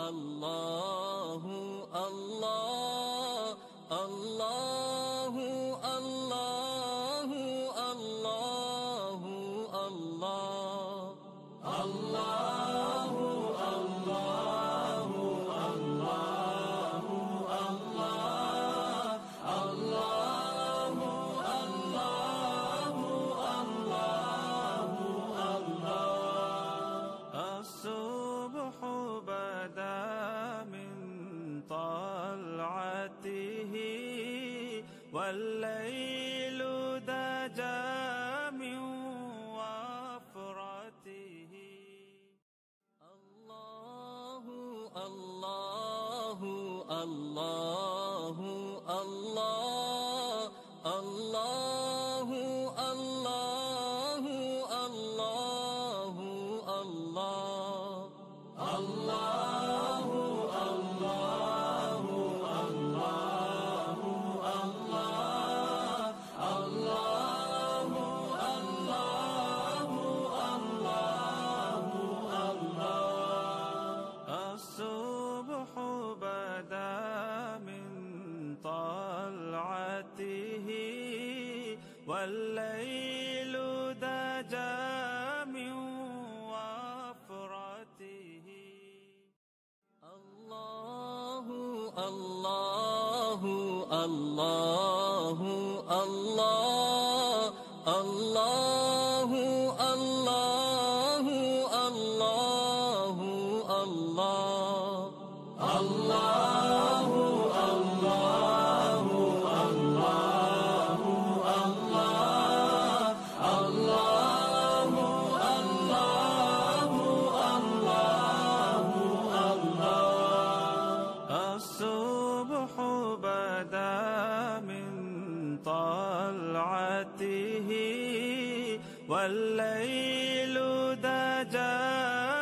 الله الله الله الله الله الله الله الصبح بدا من طلعته والليل دجا من وفرته الله الله الله الله الله الله الله الله الله الصبح بدا من طلعته والليل دجا من وفرته الله الله الله الله الله الله الله الله الله الصبح بدا من طلعته والليل دجا